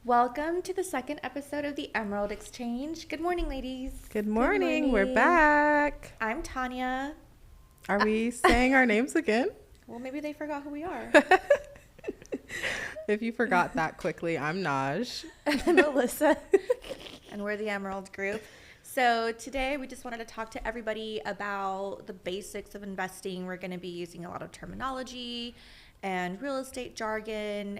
Welcome to the second episode of the Emerald Exchange. Good morning, ladies. Good morning. We're back. I'm Tanya. Are we saying our names again? Well, maybe they forgot who we are. If you forgot that quickly, I'm Naj. And Melissa. And we're the Emerald Group. So today we just wanted to talk to everybody about the basics of investing. We're going to be using a lot of terminology and real estate jargon,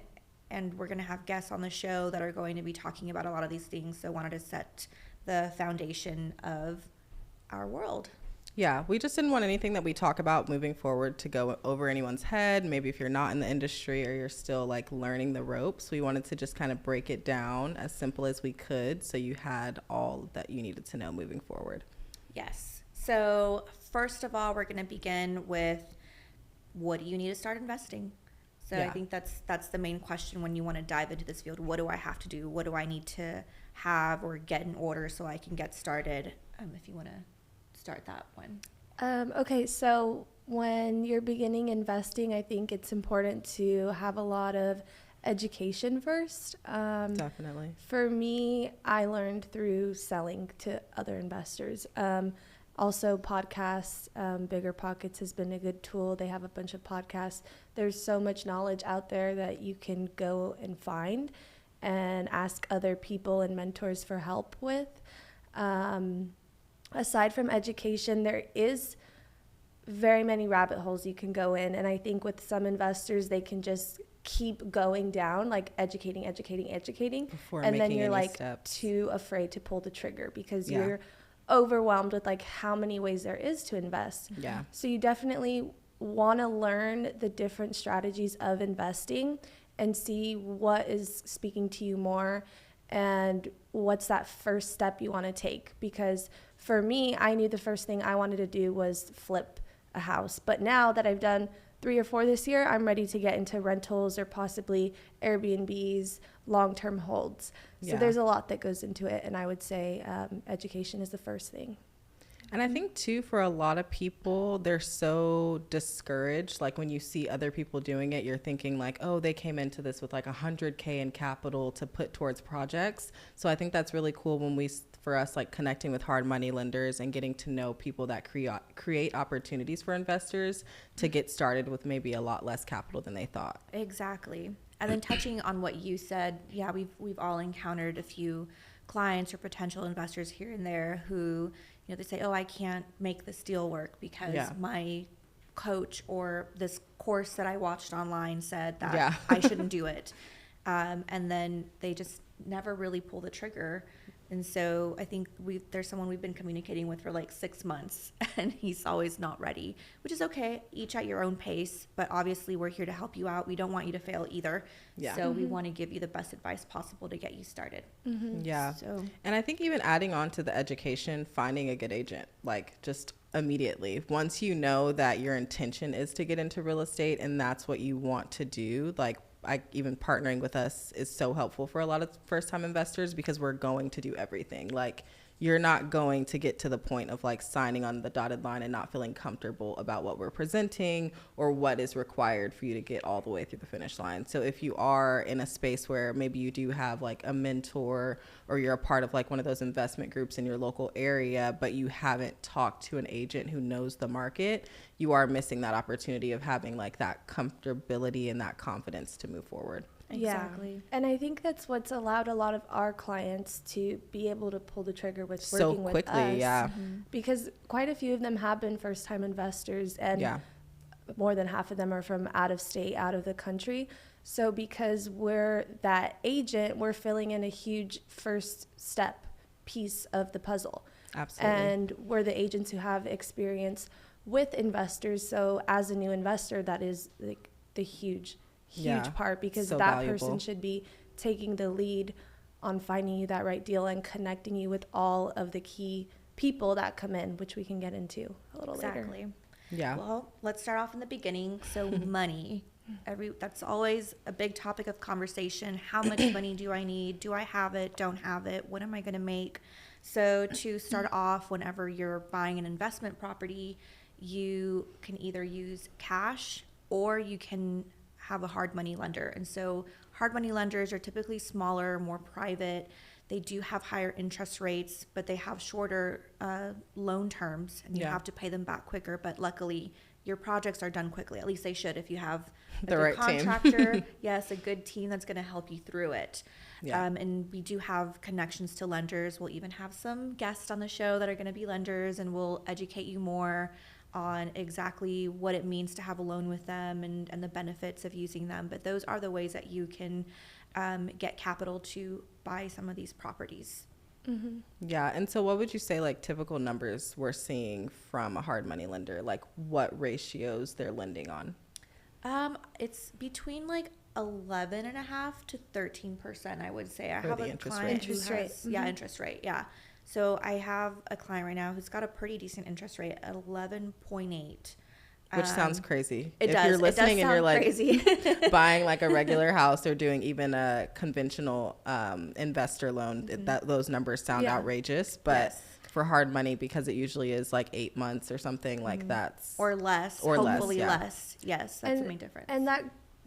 and we're going to have guests on the show that are going to be talking about a lot of these things. So wanted to set the foundation of our world. Yeah, we just didn't want anything that we talk about moving forward to go over anyone's head. Maybe if you're not in the industry or you're still like learning the ropes, we wanted to just kind of break it down as simple as we could so you had all that you needed to know moving forward. Yes. So first of all, we're going to begin with, what do you need to start investing? So yeah. I think that's the main question when you want to dive into this field. What do I have to do? What do I need to have or get in order so I can get started? If you want to start that one. Okay, so when you're beginning investing, I think it's important to have a lot of education first. Definitely. For me, I learned through selling to other investors. Also, podcasts, Bigger Pockets has been a good tool. They have a bunch of podcasts. There's so much knowledge out there that you can go and find and ask other people and mentors for help with. Aside from education, there is very many rabbit holes you can go in. And I think with some investors, they can just keep going down, like educating. Before and then you're like steps. Too afraid to pull the trigger because you're overwhelmed with like how many ways there is to invest. Yeah. So you definitely want to learn the different strategies of investing and see what is speaking to you more and what's that first step you want to take. Because for me, I knew the first thing I wanted to do was flip a house. But now that I've done 3 or 4 this year, I'm ready to get into rentals or possibly Airbnbs, long-term holds. So there's a lot that goes into it. And I would say education is the first thing. And I think, too, for a lot of people, they're so discouraged. Like, when you see other people doing it, you're thinking, like, oh, they came into this with, like, $100K in capital to put towards projects. So I think that's really cool for us, like, connecting with hard money lenders and getting to know people that create opportunities for investors to get started with maybe a lot less capital than they thought. Exactly. And then touching on what you said, we've all encountered a few clients or potential investors here and there who, they say, oh, I can't make this deal work because my coach or this course that I watched online said that I shouldn't do it. And then they just never really pull the trigger. And so I think there's someone we've been communicating with for like 6 months and he's always not ready, which is okay, each at your own pace. But obviously we're here to help you out. We don't want you to fail either. Yeah. So we want to give you the best advice possible to get you started. Mm-hmm. Yeah. And I think even adding on to the education, finding a good agent, like just immediately, once you know that your intention is to get into real estate and that's what you want to do, like, even partnering with us is so helpful for a lot of first-time investors because we're going to do everything. Like, you're not going to get to the point of like signing on the dotted line and not feeling comfortable about what we're presenting or what is required for you to get all the way through the finish line. So if you are in a space where maybe you do have like a mentor or you're a part of like one of those investment groups in your local area, but you haven't talked to an agent who knows the market, you are missing that opportunity of having like that comfortability and that confidence to move forward. Exactly. Yeah. And I think that's what's allowed a lot of our clients to be able to pull the trigger with so working quickly, with us. Yeah. Mm-hmm. Because quite a few of them have been first-time investors and more than half of them are from out of state, out of the country. So because we're that agent, we're filling in a huge first step piece of the puzzle. Absolutely. And we're the agents who have experience with investors. So as a new investor, that is like the huge part because so that valuable. Person should be taking the lead on finding you that right deal and connecting you with all of the key people that come in, which we can get into a little later. Yeah. Well, let's start off in the beginning. So money. That's always a big topic of conversation. How much money do I need? Do I have it? Don't have it? What am I going to make? So to start off, whenever you're buying an investment property, you can either use cash or you can have a hard money lender. And so hard money lenders are typically smaller, more private. They do have higher interest rates, but they have shorter loan terms, and you have to pay them back quicker. But luckily, your projects are done quickly. At least they should if you have a good contractor. Yes, a good team that's going to help you through it. Yeah. And we do have connections to lenders. We'll even have some guests on the show that are going to be lenders, and we'll educate you more on exactly what it means to have a loan with them and the benefits of using them. But those are the ways that you can get capital to buy some of these properties. Mm-hmm. Yeah. And so what would you say, like, typical numbers we're seeing from a hard money lender, like what ratios they're lending on? It's between like 11.5% to 13%, I would say. I For have the a interest client rate. who has, Mm-hmm. yeah, interest rate. Yeah. So I have a client right now who's got a pretty decent interest rate at 11.8. Which sounds crazy. It if does. You're listening and you're like crazy. buying like a regular house or doing even a conventional investor loan, those numbers sound outrageous. But for hard money, because it usually is like 8 months or something like that's or less. Hopefully less. Yes, that's the main difference. And that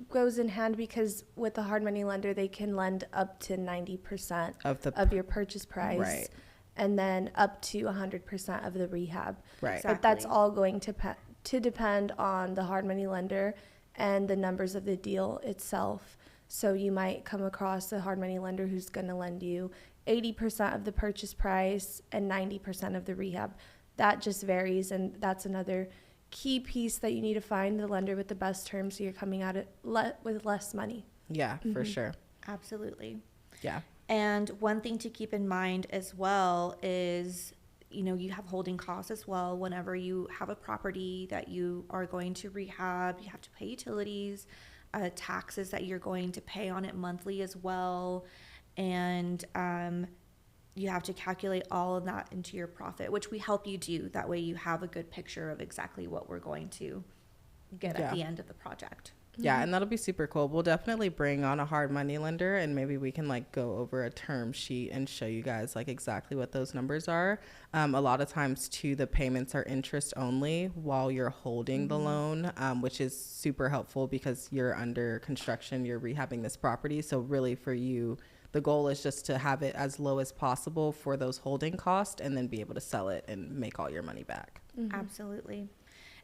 goes in hand because with the hard money lender, they can lend up to 90% of your purchase price. Right. And then up to 100% of the rehab. Right. Exactly. But that's all going to depend on the hard money lender and the numbers of the deal itself. So you might come across a hard money lender who's going to lend you 80% of the purchase price and 90% of the rehab. That just varies, and that's another key piece that you need to find the lender with the best terms so you're coming at it with less money. Yeah, for sure. Absolutely. Yeah. And one thing to keep in mind as well is, you know, you have holding costs as well. Whenever you have a property that you are going to rehab, you have to pay utilities, taxes that you're going to pay on it monthly as well. And you have to calculate all of that into your profit, which we help you do. That way you have a good picture of exactly what we're going to get at the end of the project. Yeah, and that'll be super cool. We'll definitely bring on a hard money lender, and maybe we can like go over a term sheet and show you guys like exactly what those numbers are. A lot of times too, the payments are interest only while you're holding the loan, which is super helpful because you're under construction, you're rehabbing this property. So really for you, the goal is just to have it as low as possible for those holding costs and then be able to sell it and make all your money back. Mm-hmm. Absolutely.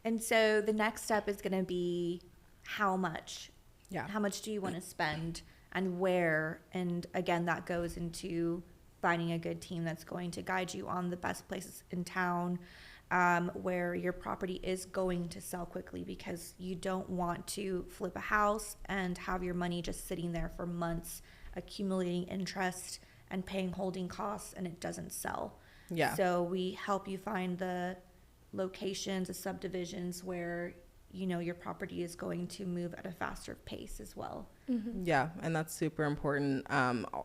And so the next step is going to be how much. Yeah. How much do you want to spend and where? And again, that goes into finding a good team that's going to guide you on the best places in town where your property is going to sell quickly, because you don't want to flip a house and have your money just sitting there for months accumulating interest and paying holding costs and it doesn't sell. Yeah. So we help you find the locations, the subdivisions where you know your property is going to move at a faster pace as well. Mm-hmm. Yeah, and that's super important.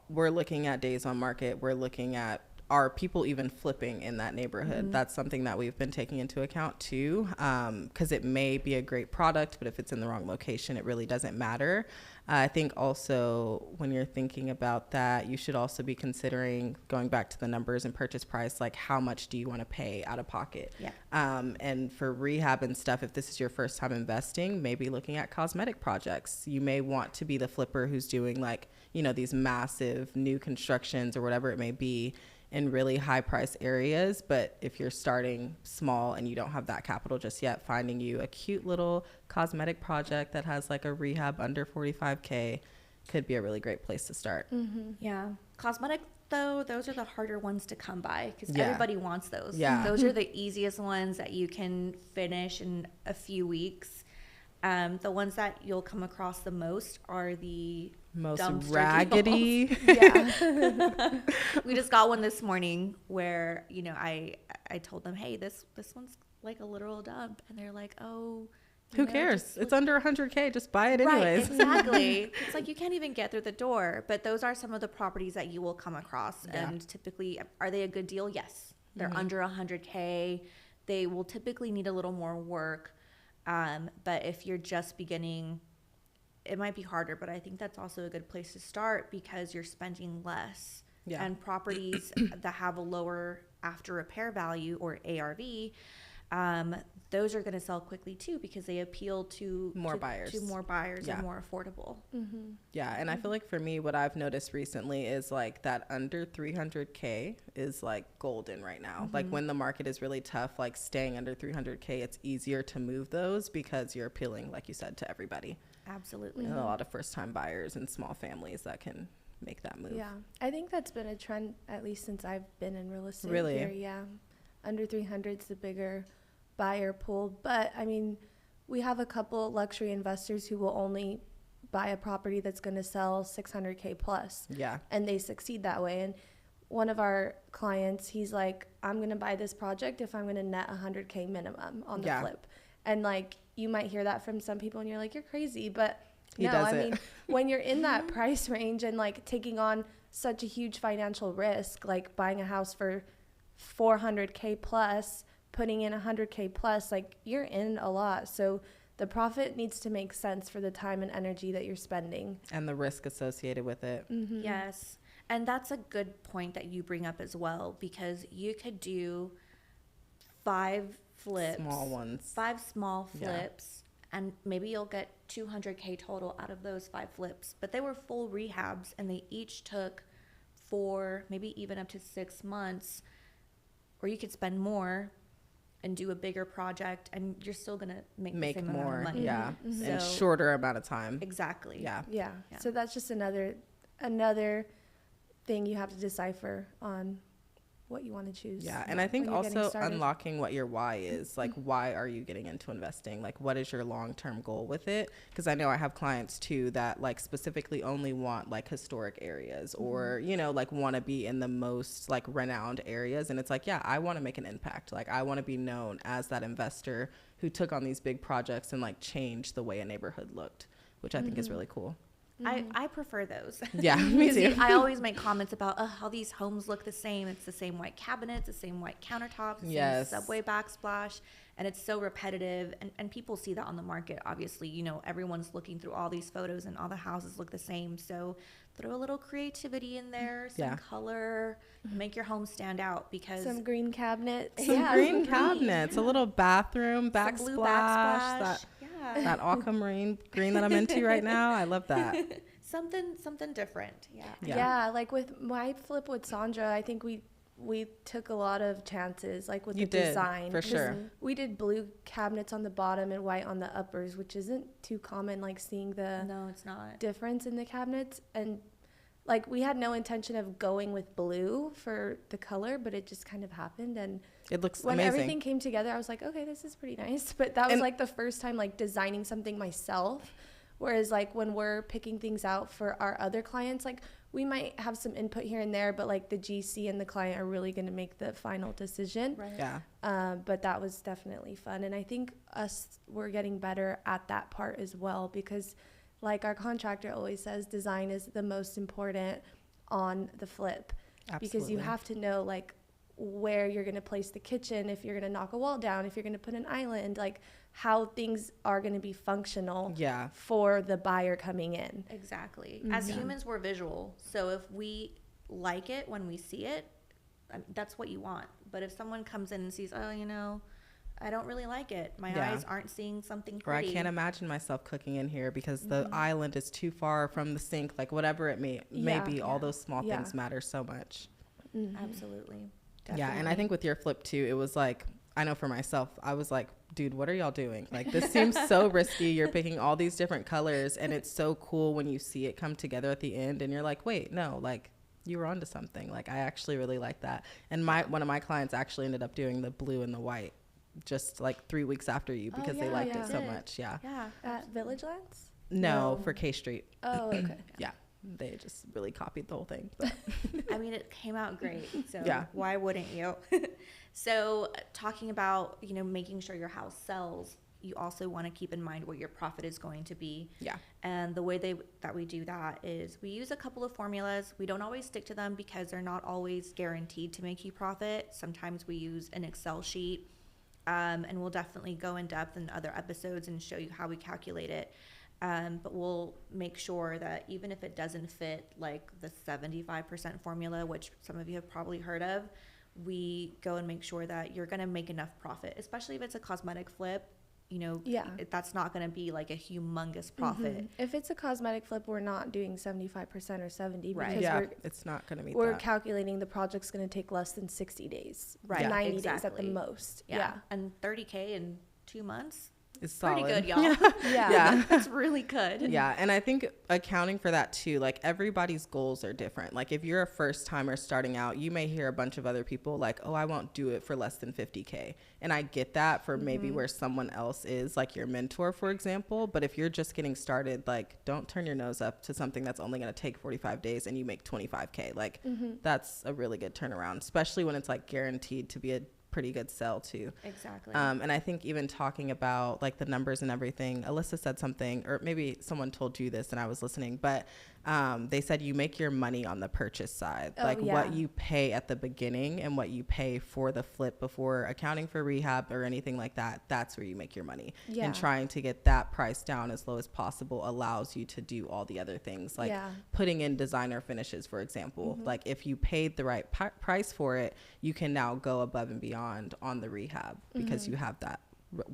We're looking at days on market. We're looking at, are people even flipping in that neighborhood? Mm-hmm. That's something that we've been taking into account too, because it may be a great product, but if it's in the wrong location, it really doesn't matter. I think also when you're thinking about that, you should also be considering, going back to the numbers and purchase price, like how much do you want to pay out of pocket? Yeah. And for rehab and stuff, if this is your first time investing, maybe looking at cosmetic projects. You may want to be the flipper who's doing like, you know, these massive new constructions or whatever it may be in really high price areas. But if you're starting small and you don't have that capital just yet, finding you a cute little cosmetic project that has like a rehab under $45K could be a really great place to start. Mm-hmm. Yeah. Cosmetic though, those are the harder ones to come by because everybody wants those. Yeah. Those are the easiest ones that you can finish in a few weeks. The ones that you'll come across the most are the most raggedy. Yeah. We just got one this morning where, you know, I told them, hey, this one's like a literal dump. And they're like, oh, who cares? It's under 100K. Just buy it anyways. Right, exactly. It's like you can't even get through the door. But those are some of the properties that you will come across. Yeah. And typically, are they a good deal? Yes. They're under 100K. They will typically need a little more work. But if you're just beginning, it might be harder, but I think that's also a good place to start because you're spending less. Yeah. And properties that have a lower after repair value or ARV, those are going to sell quickly too, because they appeal to more buyers and more affordable. Yeah. And I feel like for me, what I've noticed recently is like that under 300K is like golden right now. Like when the market is really tough, like staying under 300K, it's easier to move those because you're appealing, like you said, to everybody. Absolutely. And a lot of first time buyers and small families that can make that move. Yeah, I think that's been a trend at least since I've been in real estate. Really? Here, yeah, under 300 is the bigger buyer pool. But I mean, we have a couple luxury investors who will only buy a property that's going to sell 600K plus. Yeah. And they succeed that way. And one of our clients, he's like, I'm going to buy this project if I'm going to net 100K minimum on the flip. And like, you might hear that from some people and you're like, you're crazy. But he no, does I it. mean, when you're in that price range and like taking on such a huge financial risk, like buying a house for 400K plus, putting in 100K plus, like you're in a lot. So the profit needs to make sense for the time and energy that you're spending. And the risk associated with it. Yes. And that's a good point that you bring up as well, because you could do 5 flips. Small ones. 5 small flips. And maybe you'll get 200K total out of those 5 flips. But they were full rehabs, and they each took 4, maybe even up to 6 months. Or you could spend more and do a bigger project, and you're still going to make the same more amount of money. Yeah. So, in shorter amount of time. Exactly. Yeah. So that's just another thing you have to decipher on what you want to choose. Yeah. And I think also unlocking what your why is, like, why are you getting into investing? Like, what is your long-term goal with it? Because I know I have clients too that like specifically only want like historic areas or, you know, like want to be in the most like renowned areas. And it's like, yeah, I want to make an impact. Like I want to be known as that investor who took on these big projects and like changed the way a neighborhood looked, which I think is really cool. I prefer those. Yeah, me too. I always make comments about how these homes look the same. It's the same white cabinets, the same white countertops, the same subway backsplash, and it's so repetitive. And people see that on the market. Obviously, you know, everyone's looking through all these photos and all the houses look the same. So throw a little creativity in there, some color, make your home stand out, because some green cabinets. Green cabinets, a little bathroom backsplash, blue backsplash. That aquamarine green that I'm into right now. I love that. Something different. Yeah, like with my flip with Sandra, I think we took a lot of chances, like with the design. For sure. We did blue cabinets on the bottom and white on the uppers, which isn't too common, like seeing the it's not difference in the cabinets. And like we had no intention of going with blue for the color, but it just kind of happened. And it looks when amazing. everything came together, I was like, okay, this is pretty nice. But that was like the first time like designing something myself. Whereas like when we're picking things out for our other clients, like we might have some input here and there, but like the GC and the client are really going to make the final decision. Right. Yeah. But that was definitely fun. And I think we're getting better at that part as well, because like our contractor always says, design is the most important on the flip. Absolutely. Because you have to know like where you're going to place the kitchen, if you're going to knock a wall down, if you're going to put an island, like how things are going to be functional for the buyer coming in. Exactly. As humans, we're visual. So if we like it when we see it, that's what you want. But if someone comes in and sees, oh, you know, I don't really like it. My eyes aren't seeing something pretty. Or I can't imagine myself cooking in here because the island is too far from the sink, like whatever it may be. All those small things matter so much. Absolutely. Definitely. Yeah, and I think with your flip too, it was like, I know for myself, I was like, dude, what are y'all doing? Like, this seems so risky. You're picking all these different colors, and it's so cool when you see it come together at the end, and you're like, wait, no, like, you were onto something. Like, I actually really like that. And one of my clients actually ended up doing the blue and the white just like 3 weeks after you because they liked it so much. Yeah. At Village Lands? No, for K Street. Oh, okay. Yeah. They just really copied the whole thing. But. I mean, it came out great. So why wouldn't you? So talking about, you know, making sure your house sells, you also want to keep in mind what your profit is going to be. Yeah. And the way that we do that is we use a couple of formulas. We don't always stick to them because they're not always guaranteed to make you profit. Sometimes we use an Excel sheet, and we'll definitely go in depth in other episodes and show you how we calculate it. But we'll make sure that even if it doesn't fit like the 75% formula, which some of you have probably heard of, we go and make sure that you're going to make enough profit, especially if it's a cosmetic flip. You know, that's not going to be like a humongous profit. If it's a cosmetic flip, we're not doing 75% or 70%. Right. Because it's not going to meet we're that. calculating the project's going to take less than 60 days. Right. 90 days at the most. Yeah. And $30K in 2 months. It's solid. Pretty good, y'all. Yeah. That's really good. Yeah. And I think accounting for that too, like everybody's goals are different. Like if you're a first timer starting out, you may hear a bunch of other people like, oh, I won't do it for less than 50K. And I get that for maybe where someone else is, like your mentor, for example. But if you're just getting started, like don't turn your nose up to something that's only going to take 45 days and you make 25K. Like that's a really good turnaround, especially when it's like guaranteed to be a pretty good sell too. Exactly. And I think even talking about like the numbers and everything, Alyssa said something, or maybe someone told you this and I was listening, but they said you make your money on the purchase side, what you pay at the beginning and what you pay for the flip before accounting for rehab or anything like that. That's where you make your money. And trying to get that price down as low as possible allows you to do all the other things, like putting in designer finishes, for example. Like if you paid the right price for it, you can now go above and beyond on the rehab because you have that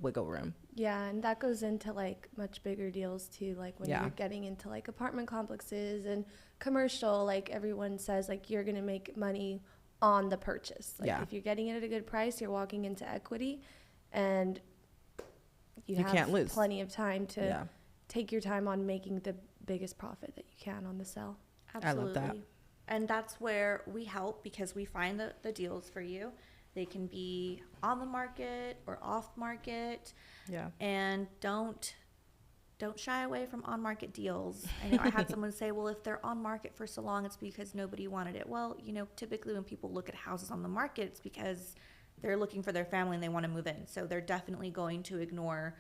wiggle room. Yeah, and that goes into like much bigger deals too, like when you're getting into like apartment complexes and commercial, like everyone says like you're gonna make money on the purchase. Like if you're getting it at a good price, you're walking into equity and you have can't lose. Plenty of time to take your time on making the biggest profit that you can on the sell. Absolutely. I love that. And that's where we help because we find the deals for you. They can be on the market or off market. Yeah. And don't shy away from on market deals. I know I had someone say, well, if they're on market for so long, it's because nobody wanted it. Well, you know, typically when people look at houses on the market, it's because they're looking for their family and they want to move in. So they're definitely going to ignore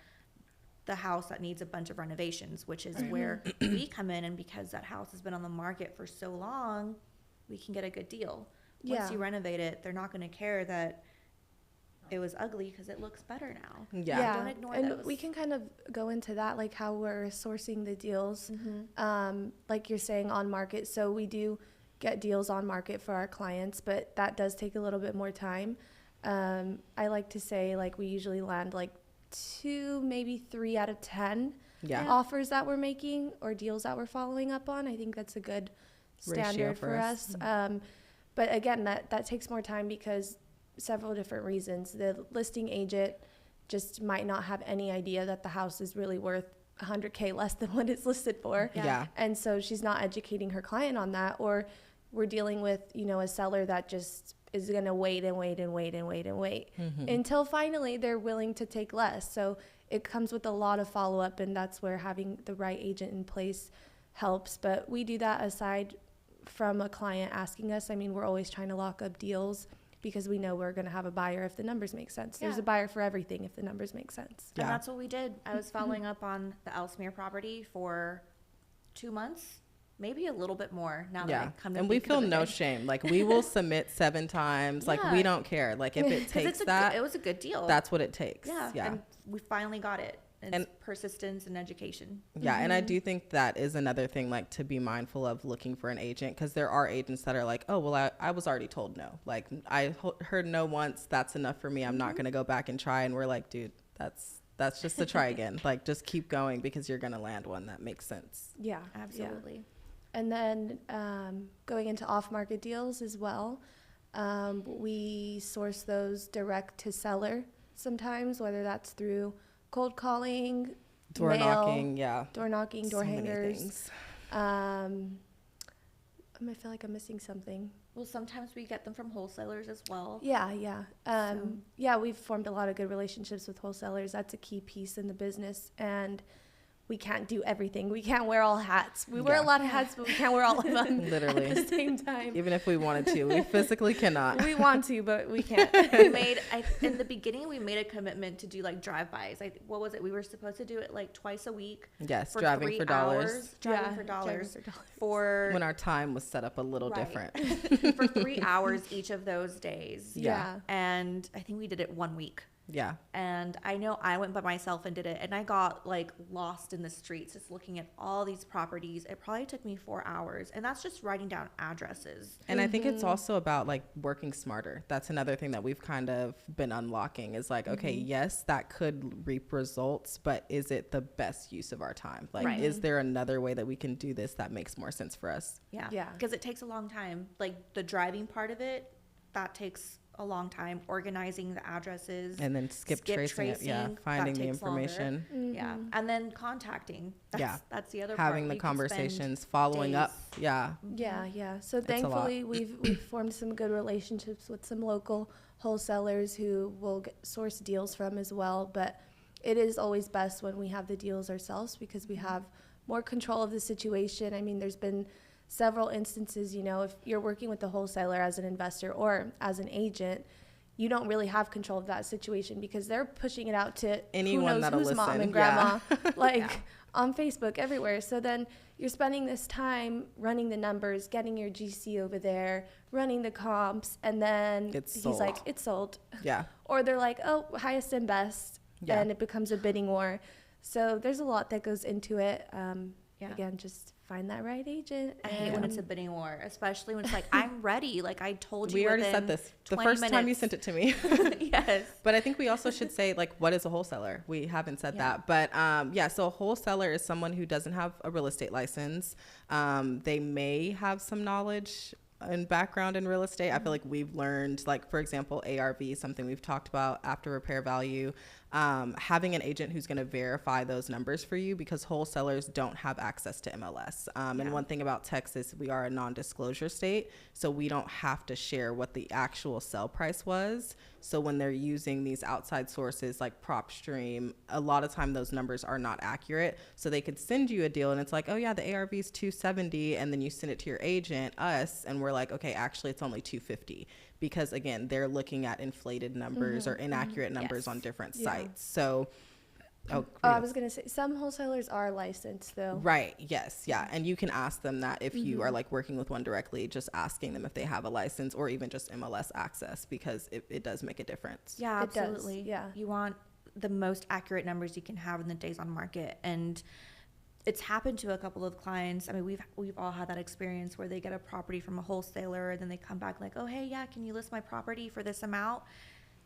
the house that needs a bunch of renovations, which is where we come in. And because that house has been on the market for so long, we can get a good deal. Once you renovate it, they're not going to care that it was ugly because it looks better now. Yeah. Don't ignore and those. We can kind of go into that, like how we're sourcing the deals, like you're saying on market. So we do get deals on market for our clients, but that does take a little bit more time. I like to say like we usually land like 2, maybe 3 out of 10 offers that we're making or deals that we're following up on. I think that's a good standard for us. But again, that takes more time because several different reasons. The listing agent just might not have any idea that the house is really worth $100K less than what it's listed for. And so she's not educating her client on that. Or we're dealing with, you know, a seller that just is going to wait and wait and wait and wait and wait until finally they're willing to take less. So it comes with a lot of follow-up, and that's where having the right agent in place helps. But we do that aside from a client asking us. I mean, we're always trying to lock up deals because we know we're going to have a buyer if the numbers make sense. There's a buyer for everything if the numbers make sense. And that's what we did. I was following up on the Ellesmere property for 2 months, maybe a little bit more now that I come to and we feel no shame. Like we will submit 7 times. Like we don't care. Like if it takes that, it was a good deal. That's what it takes. And we finally got it. And persistence and education. And I do think that is another thing, like to be mindful of looking for an agent, because there are agents that are like, oh, well, I was already told no. Like I heard no once. That's enough for me. I'm not going to go back and try. And we're like, dude, that's just to try again. Like just keep going because you're going to land one that makes sense. Yeah, absolutely. Yeah. And then going into off-market deals as well. We source those direct to seller sometimes, whether that's through cold calling, door knocking, door hangers. I feel like I'm missing something. Well, sometimes we get them from wholesalers as well. We've formed a lot of good relationships with wholesalers. That's a key piece in the business, and we can't do everything. We can't wear all hats. We wear a lot of hats, but we can't wear all of them literally at the same time. Even if we wanted to, we physically cannot. We want to, but we can't. In the beginning, we made a commitment to do like drive-bys. Like, what was it? We were supposed to do it like twice a week. Yes, driving for dollars. Driving for dollars. For when our time was set up a little different. For 3 hours each of those days. And I think we did it 1 week. Yeah. And I know I went by myself and did it, and I got like lost in the streets just looking at all these properties. It probably took me 4 hours, and that's just writing down addresses. And I think it's also about like working smarter. That's another thing that we've kind of been unlocking is like, okay, yes, that could reap results, but is it the best use of our time? Like, is there another way that we can do this that makes more sense for us? Yeah. Because it takes a long time. Like the driving part of it, that takes a long time. Organizing the addresses. And then skip tracing it. Yeah. Finding the information. Yeah. And then contacting. That's the other part. Having the conversations, following up. Yeah. Yeah. So thankfully we've formed some good relationships with some local wholesalers who will source deals from as well. But it is always best when we have the deals ourselves because we have more control of the situation. I mean, there's been several instances, you know, if you're working with the wholesaler as an investor or as an agent, you don't really have control of that situation because they're pushing it out to anyone who knows who's mom and grandma, on Facebook, everywhere. So then you're spending this time running the numbers, getting your GC over there, running the comps, and then he's like, it's sold. Yeah. Or they're like, oh, highest and best, and it becomes a bidding war. So there's a lot that goes into it. Again, just find that right agent. I hate when it's a bidding war, especially when it's like, I'm ready. Like I told you. We already said this the first time you sent it to me. Yes. But I think we also should say, like, what is a wholesaler? We haven't said that. But so a wholesaler is someone who doesn't have a real estate license. They may have some knowledge and background in real estate. I feel like we've learned, like, for example, ARV, something we've talked about, after repair value, having an agent who's going to verify those numbers for you because wholesalers don't have access to MLS. And one thing about Texas, we are a non-disclosure state, so we don't have to share what the actual sell price was. So when they're using these outside sources like PropStream, a lot of time those numbers are not accurate. So they could send you a deal and it's like, oh yeah, the ARV is 270, and then you send it to your agent, us, and we're like, okay, actually it's only 250. Because again, they're looking at inflated numbers or inaccurate numbers on different sites. So, I was going to say, some wholesalers are licensed though. Right. Yes. Yeah. And you can ask them that if you are like working with one directly, just asking them if they have a license or even just MLS access, because it does make a difference. Yeah, absolutely. Yeah. You want the most accurate numbers you can have in the days on market. And it's happened to a couple of clients. I mean, we've all had that experience where they get a property from a wholesaler and then they come back like, oh, hey, yeah, can you list my property for this amount?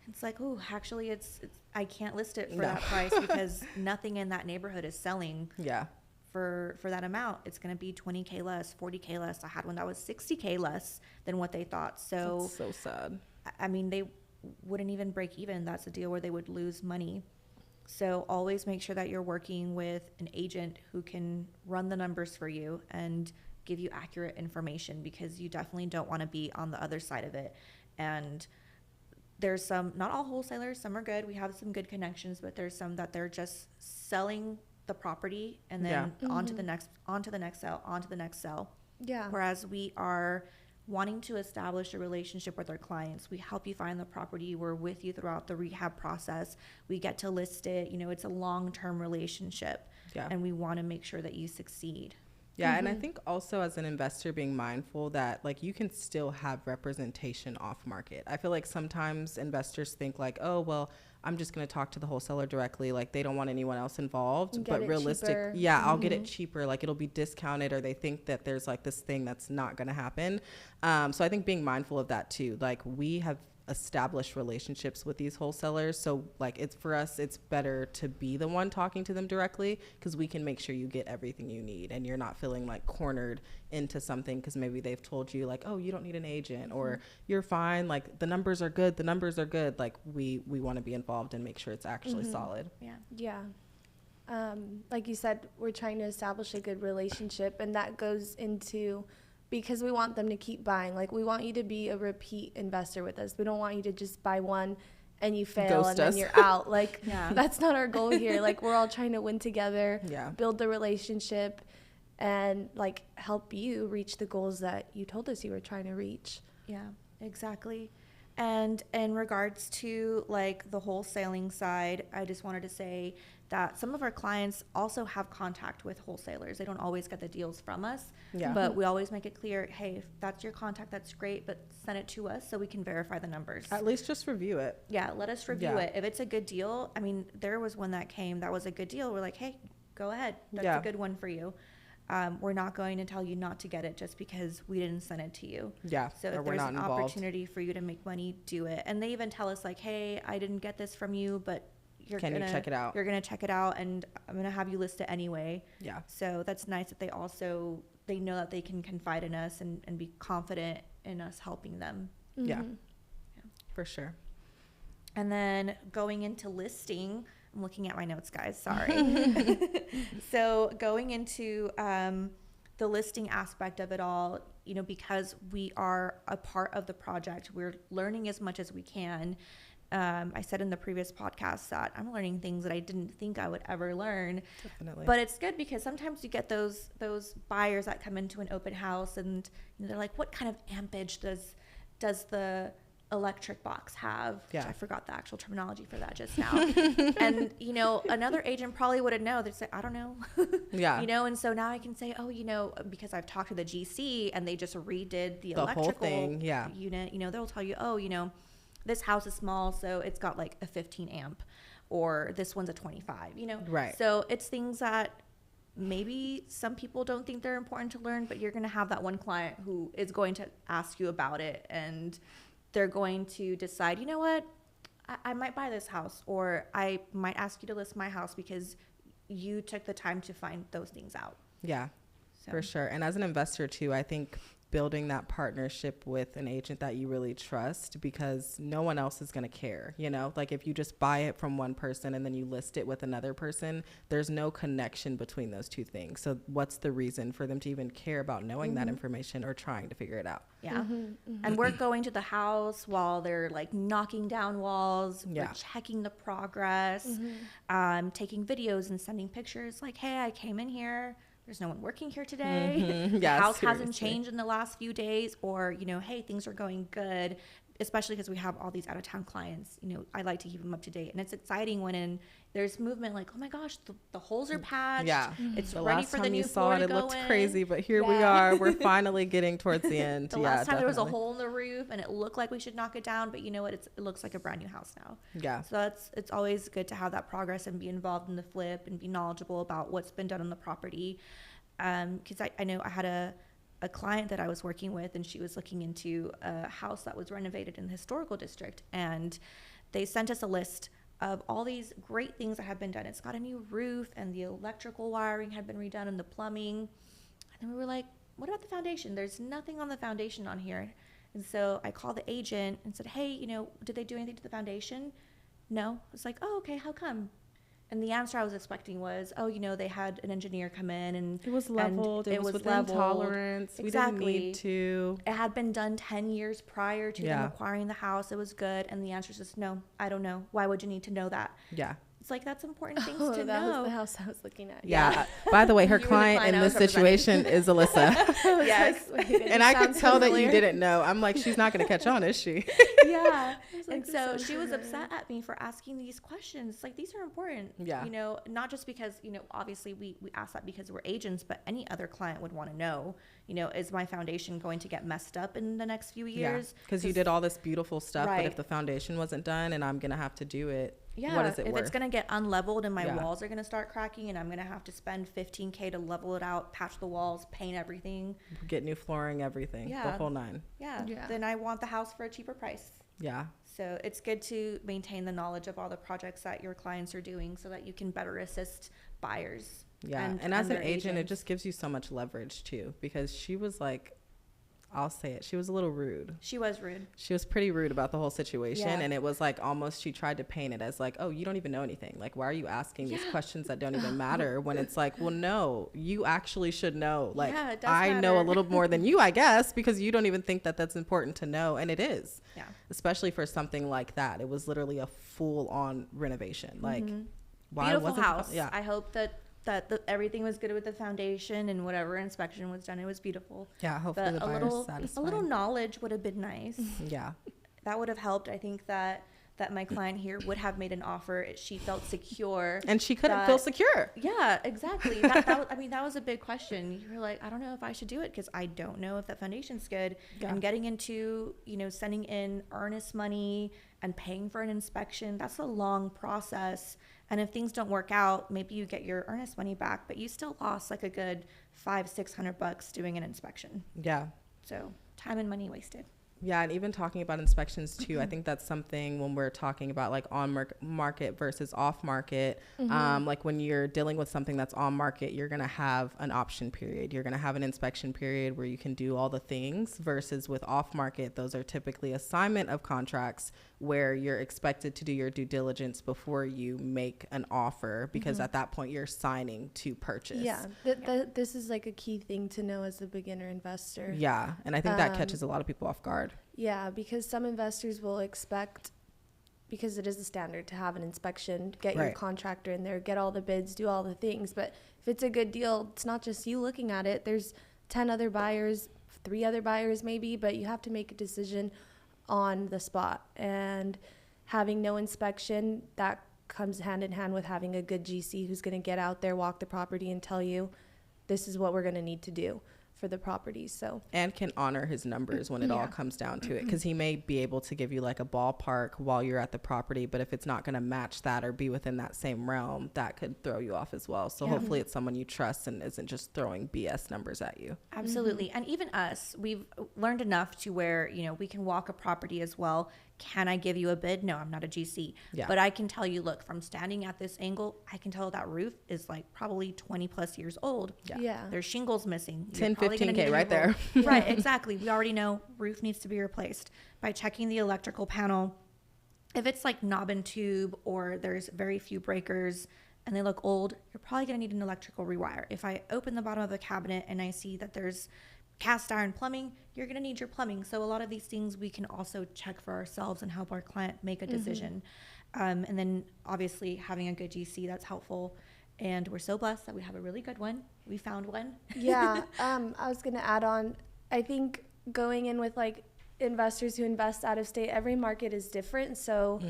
It's like, oh, actually, it's I can't list it for that price because nothing in that neighborhood is selling. Yeah. For that amount, it's going to be 20K less, 40K less. I had one that was 60K less than what they thought. So that's so sad. I mean, they wouldn't even break even. That's a deal where they would lose money. So always make sure that you're working with an agent who can run the numbers for you and give you accurate information, because you definitely don't want to be on the other side of it. And there's some, not all wholesalers, some are good. We have some good connections, but there's some that they're just selling the property and then onto the next sale. Yeah. Whereas we are wanting to establish a relationship with our clients. We help you find the property. We're with you throughout the rehab process. We get to list it. You know, it's a long-term relationship. Yeah. And we want to make sure that you succeed. Yeah. And I think also as an investor, being mindful that like you can still have representation off market. I feel like sometimes investors think like, oh, well, I'm just going to talk to the wholesaler directly. Like they don't want anyone else involved, but realistic. Yeah. I'll get it cheaper. Like it'll be discounted, or they think that there's like this thing that's not going to happen. So I think being mindful of that too. Like we have established relationships with these wholesalers. So like it's for us, it's better to be the one talking to them directly, because we can make sure you get everything you need and you're not feeling like cornered into something because maybe they've told you like, oh, you don't need an agent, or you're fine, like the numbers are good. Like we want to be involved and make sure it's actually solid. Yeah. Like you said, we're trying to establish a good relationship, and that goes into, because we want them to keep buying. Like we want you to be a repeat investor with us. We don't want you to just buy one and you fail and then you're out. Like that's not our goal here. Like we're all trying to win together, build the relationship, and like help you reach the goals that you told us you were trying to reach. Yeah, exactly. And in regards to like the wholesaling side, I just wanted to say that some of our clients also have contact with wholesalers. They don't always get the deals from us, Yeah. but we always make it clear, hey, if that's your contact, that's great, but send it to us so we can verify the numbers. At least just review it. Yeah, let us review it. If it's a good deal, I mean, there was one that came that was a good deal. We're like, hey, go ahead. That's a good one for you. We're not going to tell you not to get it just because we didn't send it to you. Yeah. So if there's an opportunity for you to make money, do it. And they even tell us like, hey, I didn't get this from you, but you check it out? You're going to check it out, and I'm going to have you list it anyway. Yeah. So that's nice that they know that they can confide in us and be confident in us helping them. Mm-hmm. Yeah, for sure. And then going into listing, I'm looking at my notes, guys. Sorry. So going into the listing aspect of it all, you know, because we are a part of the project, we're learning as much as we can. I said in the previous podcast that I'm learning things that I didn't think I would ever learn. Definitely. But it's good because sometimes you get those buyers that come into an open house and they're like, what kind of ampage does the electric box have? Yeah. I forgot the actual terminology for that just now. And, you know, another agent probably wouldn't know. They'd say, I don't know. Yeah. You know, and so now I can say, oh, you know, because I've talked to the GC and they just redid the electrical whole thing. Yeah. unit, you know, they'll tell you, oh, you know, this house is small, so it's got like a 15 amp, or this one's a 25, you know? Right. So it's things that maybe some people don't think they're important to learn, but you're going to have that one client who is going to ask you about it, and they're going to decide, you know what, I might buy this house, or I might ask you to list my house because you took the time to find those things out. Yeah, So. for sure. And as an investor too, I think building that partnership with an agent that you really trust, because no one else is going to care, you know, like if you just buy it from one person and then you list it with another person, there's no connection between those two things. So what's the reason for them to even care about knowing that information or trying to figure it out? Yeah. And we're going to the house while they're like knocking down walls. Yeah. We're checking the progress, taking videos and sending pictures like, hey, I came in here. There's no one working here today. The house hasn't changed in the last few days, or, you know, hey, things are going good, especially because we have all these out of town clients. You know, I like to keep them up to date, and it's exciting when there's movement, like, oh my gosh, the holes are patched. Yeah. It's the ready last for time the new you floor saw to it, go looked in. crazy, but here we are. We're finally getting towards the end. The last time there was a hole in the roof and it looked like we should knock it down, but you know what? It looks like a brand new house now. Yeah. So it's always good to have that progress and be involved in the flip and be knowledgeable about what's been done on the property. Because I know I had a client that I was working with, and she was looking into a house that was renovated in the historical district, and they sent us a list of all these great things that have been done. It's got a new roof, and the electrical wiring had been redone, and the plumbing. And then we were like, what about the foundation? There's nothing on the foundation on here. And so I called the agent and said, hey, you know, did they do anything to the foundation? No. I was like, oh, okay, how come? And the answer I was expecting was, oh, you know, they had an engineer come in and it was leveled. It was within tolerance. Exactly. We didn't need to. It had been done 10 years prior to them acquiring the house. It was good. And the answer is just, no, I don't know. Why would you need to know that? Yeah. It's like, that's important things to know. That was the house I was looking at. Yeah. By the way, her client in this situation is Alyssa. Yes. And I could tell that you didn't know. I'm like, she's not going to catch on, is she? Yeah. Like, and so she was upset at me for asking these questions. Like, these are important. Yeah. You know, not just because, you know, obviously we ask that because we're agents, but any other client would want to know, you know, is my foundation going to get messed up in the next few years? Because you did all this beautiful stuff, Right. but if the foundation wasn't done and I'm going to have to do it, Yeah, what is it if worth? it's going to get unleveled and my walls are going to start cracking and I'm going to have to spend $15K to level it out, patch the walls, paint everything. Get new flooring, everything, the Yeah. whole nine. Yeah. Then I want the house for a cheaper price. Yeah. So it's good to maintain the knowledge of all the projects that your clients are doing so that you can better assist buyers. Yeah. And as an agent, it just gives you so much leverage too, because she was like, I'll say it, she was a little rude. She was rude. She was pretty rude about the whole situation. Yeah. And it was like almost she tried to paint it as like, oh, you don't even know anything. Like, why are you asking these questions that don't even matter? When it's like, well, no, you actually should know. Like, Yeah, it does I know a matter. little more than you, I guess, because you don't even think that that's important to know. And it is. Yeah. Especially for something like that. It was literally a full-on renovation. Like, why Beautiful wasn't house. yeah. I hope that everything was good with the foundation and whatever inspection was done, it was beautiful. Yeah, hopefully But the buyer's satisfied. a little knowledge would have been nice. Yeah. That would have helped. I think that that my client here would have made an offer. She felt secure. And she couldn't feel secure. Yeah, exactly. That was a big question. You were like, I don't know if I should do it because I don't know if that foundation's good. Yeah. And getting into, sending in earnest money and paying for an inspection, that's a long process. And if things don't work out, maybe you get your earnest money back, but you still lost like a good $500-600 doing an inspection. Yeah. So time and money wasted. Yeah, and even talking about inspections too, I think that's something when we're talking about like on market versus off market. Like when you're dealing with something that's on market, you're going to have an option period. You're going to have an inspection period where you can do all the things, versus with off market, those are typically assignment of contracts where you're expected to do your due diligence before you make an offer, because at that point you're signing to purchase. Yeah, this is like a key thing to know as a beginner investor. Yeah, and I think that catches a lot of people off guard. Yeah, because some investors will expect, because it is the standard to have an inspection, get your contractor in there, get all the bids, do all the things. But if it's a good deal, it's not just you looking at it. There's 10 other buyers, 3 other buyers maybe, but you have to make a decision on the spot. And having no inspection, that comes hand in hand with having a good GC who's going to get out there, walk the property, and tell you this is what we're going to need to do for the property. So, and can honor his numbers when it all comes down to it, because he may be able to give you like a ballpark while you're at the property, but if it's not going to match that or be within that same realm, that could throw you off as well. So hopefully it's someone you trust and isn't just throwing BS numbers at you. Absolutely. And even us, we've learned enough to where, we can walk a property as well. Can I give you a bid? No, I'm not a GC. Yeah. But I can tell you, look, from standing at this angle, I can tell that roof is like probably 20 plus years old. Yeah. There's shingles missing. 10, 15K right there. Right, exactly. We already know roof needs to be replaced by checking the electrical panel. If it's like knob and tube, or there's very few breakers and they look old, you're probably going to need an electrical rewire. If I open the bottom of the cabinet and I see that there's cast iron plumbing, you're going to need your plumbing. So a lot of these things we can also check for ourselves and help our client make a decision. And then obviously having a good GC, that's helpful. And we're so blessed that we have a really good one. We found one. Yeah. I was going to add on, I think going in with like investors who invest out of state, every market is different. So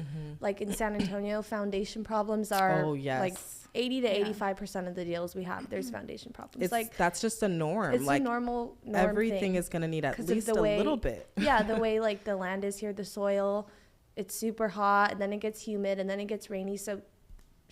like in San Antonio, foundation problems are like 80 to 85% of the deals we have, there's foundation problems. That's just a norm. It's like a norm everything thing. Is going to need at least a little bit. Yeah, the way like the land is here, the soil, it's super hot, and then it gets humid, and then it gets rainy. So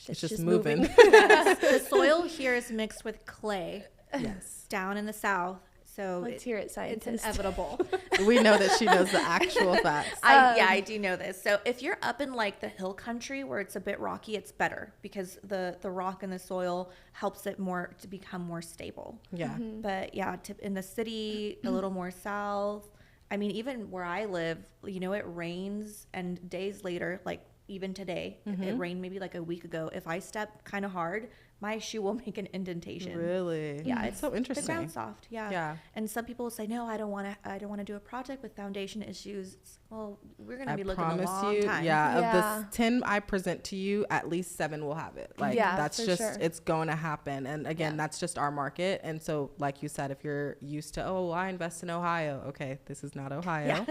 it's just moving. The soil here is mixed with clay. Yes. Down in the south. So let's hear it, scientist. It's inevitable. We know that she knows the actual facts. I do know this. So if you're up in like the hill country where it's a bit rocky, it's better because the rock and the soil helps it more to become more stable. Yeah. But yeah, in the city, a little more south. I mean, even where I live, it rains, and days later, like even today, it rained maybe like a week ago. If I step kind of hard, my shoe will make an indentation. Really? Yeah, it's so interesting. The ground's soft. Yeah. And some people will say, no, I don't want to do a project with foundation issues. Well, we're going to be looking a long time. Yeah, of the 10 I present to you, at least 7 will have it. Like that's just it's going to happen. And again, that's just our market. And so like you said, if you're used to, I invest in Ohio. Okay, this is not Ohio.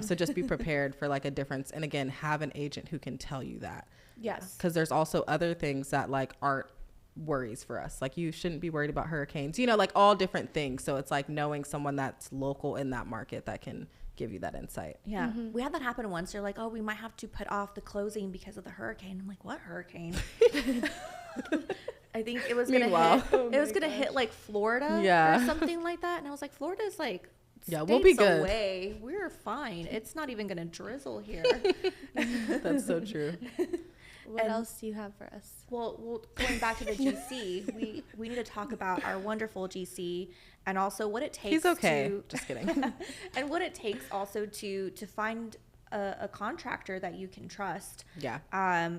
So just be prepared for like a difference. And again, have an agent who can tell you that. Yes. Because there's also other things that like aren't worries for us. Like you shouldn't be worried about hurricanes, like all different things. So it's like knowing someone that's local in that market that can give you that insight. Yeah. We had that happen once. They're like, we might have to put off the closing because of the hurricane. I'm like, what hurricane? I think it was going to hit like Florida or something like that. And I was like, Florida's like, we'll be good. Away. We're fine. It's not even going to drizzle here. That's so true. What else do you have for us? Well, going back to the GC, we need to talk about our wonderful GC and also what it takes. He's okay. Just kidding. And what it takes also to find a contractor that you can trust. Yeah.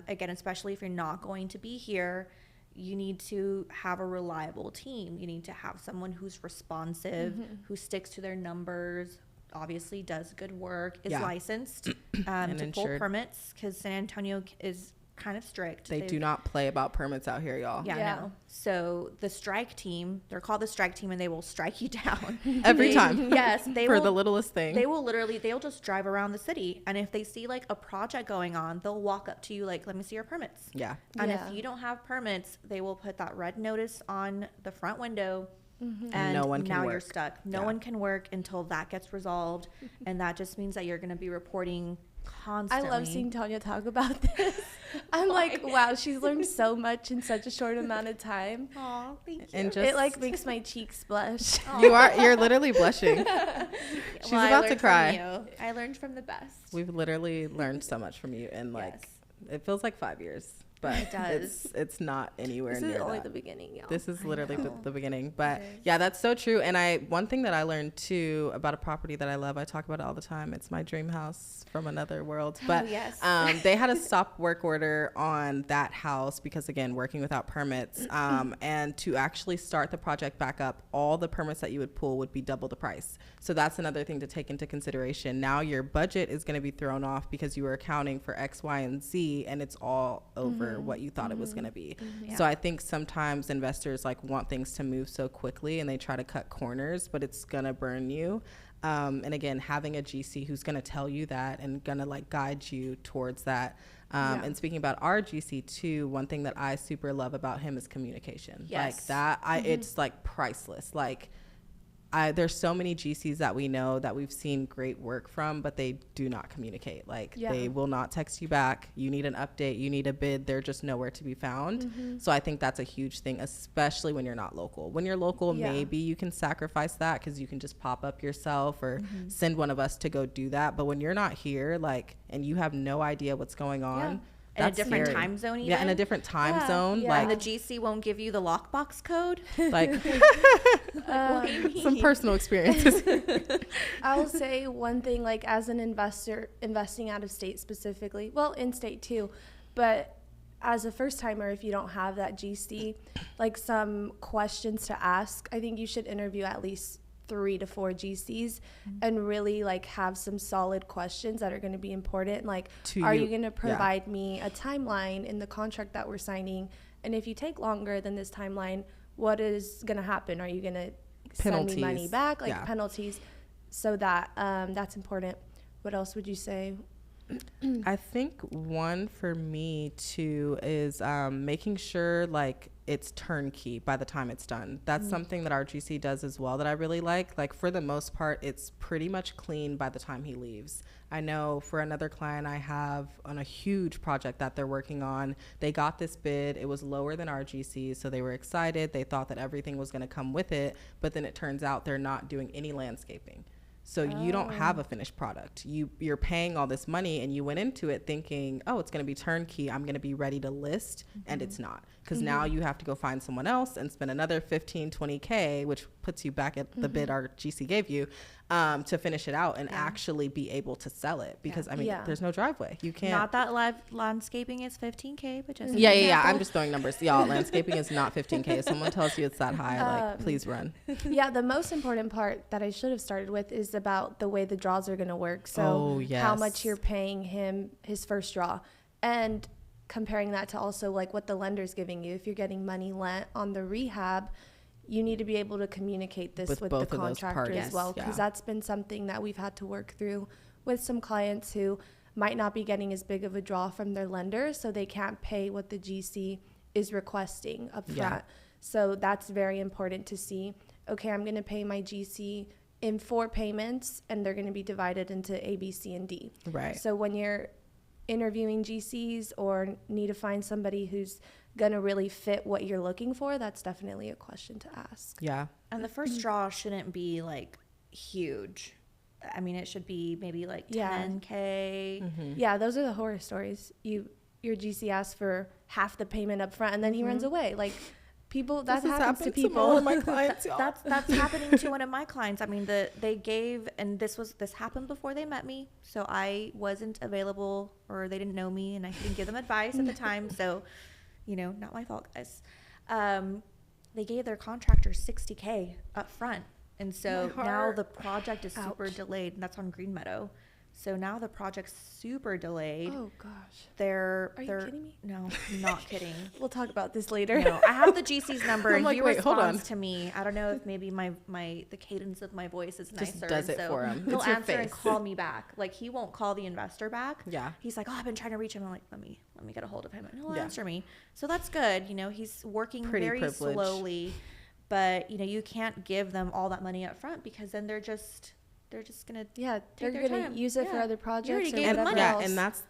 Again, especially if you're not going to be here, you need to have a reliable team. You need to have someone who's responsive, who sticks to their numbers, obviously does good work, is licensed, to pull permits, because San Antonio is kind of strict. They do not play about permits out here, y'all. Yeah. No. So the strike team, they're called the strike team, and they will strike you down every time. Yes, they for will, the littlest thing. They'll just drive around the city, and if they see like a project going on, they'll walk up to you like, let me see your permits. Yeah. And if you don't have permits, they will put that red notice on the front window. And no one can now work. you're stuck. No one can work until that gets resolved, and that just means that you're going to be reporting constantly. I love seeing Tanya talk about this. I'm like, wow, she's learned so much in such a short amount of time. Aw, thank you. And just, it like makes my cheeks blush. you're literally blushing. She's about to cry. I learned from the best. We've literally learned so much from you, and like it feels like 5 years. But it does. It's not anywhere this near is only that. the beginning, y'all. This is literally the beginning. But yeah, that's so true. And one thing that I learned too about a property that I love, I talk about it all the time. It's my dream house from another world. But they had a stop work order on that house because, again, working without permits. And to actually start the project back up, all the permits that you would pull would be double the price. So that's another thing to take into consideration. Now your budget is going to be thrown off because you were accounting for X, Y, and Z, and it's all over what you thought it was going to be. So I think sometimes investors like want things to move so quickly and they try to cut corners, but it's going to burn you. And again, having a GC who's going to tell you that and going to like guide you towards that. And speaking about our GC too, one thing that I super love about him is communication. Like that, it's like priceless. Like there's so many GCs that we know that we've seen great work from, but they do not communicate. Like they will not text you back. You need an update, you need a bid. They're just nowhere to be found. So I think that's a huge thing, especially when you're not local. When you're local, maybe you can sacrifice that because you can just pop up yourself or send one of us to go do that. But when you're not here, like, and you have no idea what's going on, in a different time zone even? Yeah, in a different time zone. Like, and the GC won't give you the lockbox code? Like, some personal experiences. I'll say one thing, like as an investor, investing out of state specifically, well, in state too, but as a first timer, if you don't have that GC, like some questions to ask, I think you should interview at least 3 to 4 GCs and really like have some solid questions that are going to be important. Like, are you going to provide me a timeline in the contract that we're signing? And if you take longer than this timeline, what is going to happen? Are you going to send me money back? Like penalties. So that that's important. What else would you say? I think one for me too is making sure like it's turnkey by the time it's done. That's something that our GC does as well that I really like. Like for the most part, it's pretty much clean by the time he leaves. I know for another client I have on a huge project that they're working on, they got this bid. It was lower than our GC, so they were excited. They thought that everything was going to come with it, but then it turns out they're not doing any landscaping. So you don't have a finished product. You're paying all this money and you went into it thinking, oh, it's going to be turnkey. I'm going to be ready to list. And it's not. Because now you have to go find someone else and spend another 15, 20K, which puts you back at the bid our GC gave you, to finish it out and actually be able to sell it. Because, I mean, there's no driveway. You can't. Not that live landscaping is 15K, but just Yeah. I'm just throwing numbers. Y'all, landscaping is not 15K. If someone tells you it's that high, like, please run. Yeah, the most important part that I should have started with is about the way the draws are going to work. So how much you're paying him his first draw. And comparing that to also like what the lender's giving you. If you're getting money lent on the rehab, you need to be able to communicate this with the contractor as well, because that's been something that we've had to work through with some clients who might not be getting as big of a draw from their lender, so they can't pay what the GC is requesting up front. So that's very important to see. Okay, I'm going to pay my GC in 4 payments, and they're going to be divided into A, B, C, and D. Right. So when you're interviewing GCs or need to find somebody who's going to really fit what you're looking for, that's definitely a question to ask. Yeah. And the first draw shouldn't be like huge. I mean, it should be maybe like 10K. Yeah, those are the horror stories. Your GC asks for half the payment up front and then he runs away. Like, people, that happens to people. To one of my clients, that's happening to one of my clients. I mean, they gave, and this happened before they met me, so I wasn't available, or they didn't know me, and I didn't give them advice at the time. So, not my fault, guys. They gave their contractor $60K up front, and so now the project is super delayed, and that's on Green Meadow. So now the project's super delayed. Oh gosh. Are you kidding me? No, I'm not kidding. We'll talk about this later. No, I have the GC's number, and he wait, hold on. responds to me. I don't know if maybe the cadence of my voice is nicer. Just does it for him. He'll It's your answer and face. call me back. Like, he won't call the investor back. Yeah. He's like, oh, I've been trying to reach him. I'm like, let me get a hold of him, and he'll Yeah. answer me. So that's good. You know, he's working Pretty very privileged. slowly, but you know, you can't give them all that money up front, because then they're just gonna Yeah, they're their gonna time. use it for Yeah. other You already projects or gave them whatever money. else. And that's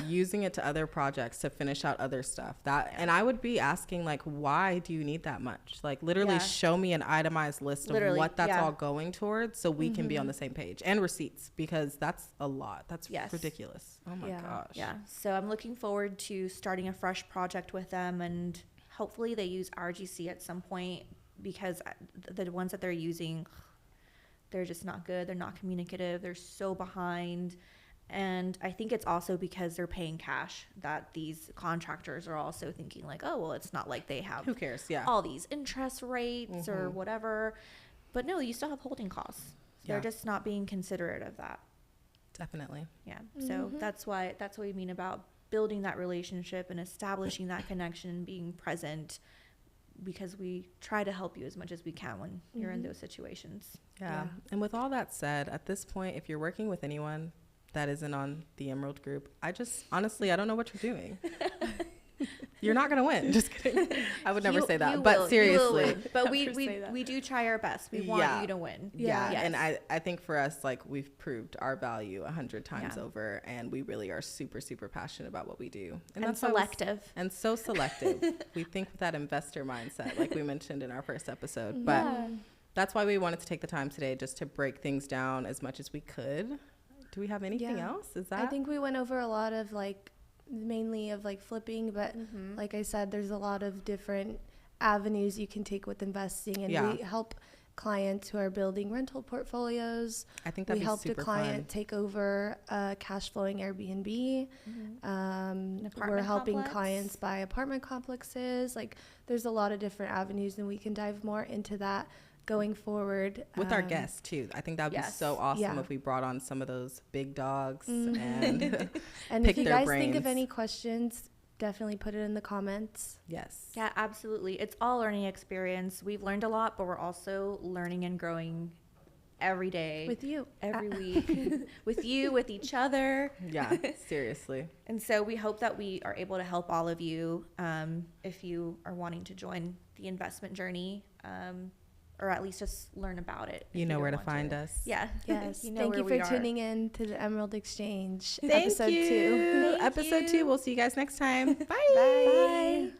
using it to other projects to finish out other stuff. And I would be asking, like, why do you need that much? Like, literally show me an itemized list of what that's all going towards, so we can be on the same page, and receipts, because that's a lot. That's ridiculous. Oh my gosh. Yeah. So I'm looking forward to starting a fresh project with them, and hopefully they use RGC at some point, because the ones that they're using, they're just not good. They're not communicative. They're so behind. And I think it's also because they're paying cash that these contractors are also thinking like, oh, well, it's not like they have Who cares? Yeah. all these interest rates or whatever. But no, you still have holding costs. They're just not being considerate of that. Definitely. Yeah. So that's what we mean about building that relationship and establishing that connection and being present, because we try to help you as much as we can when you're in those situations. Yeah. And with all that said, at this point, if you're working with anyone that isn't on the Emerald group, honestly, I don't know what you're doing. You're not going to win. Just kidding. I would never say that. But seriously. But we do try our best. We want you to win. Yeah. Yes. And I think for us, like, we've proved our value 100 times over, and we really are super, super passionate about what we do. And that's selective. And so selective. We think with that investor mindset, like we mentioned in our first episode. But that's why we wanted to take the time today just to break things down as much as we could. Do we have anything else? I think we went over a lot of, like, mainly of, like, flipping, but like I said, there's a lot of different avenues you can take with investing, and we help clients who are building rental portfolios. I think that'd we be helped super a client fun. take over a cash flowing Airbnb. We're helping clients buy apartment complexes. Like, there's a lot of different avenues, and we can dive more into that going forward with our guests too. I think that would be so awesome if we brought on some of those big dogs and and pick if you their guys brains. think of any questions, definitely put it in the comments. Yes. Yeah, absolutely. It's all learning experience. We've learned a lot, but we're also learning and growing every day with you, every week, with you, with each other. Yeah, seriously. And so we hope that we are able to help all of you if you are wanting to join the investment journey, or at least just learn about it. You know where to find us. Yeah. Yes. You know Thank you where for we are. tuning in to the Emerald Exchange Thank episode you. 2. Episode 2. We'll see you guys next time. Bye. Bye.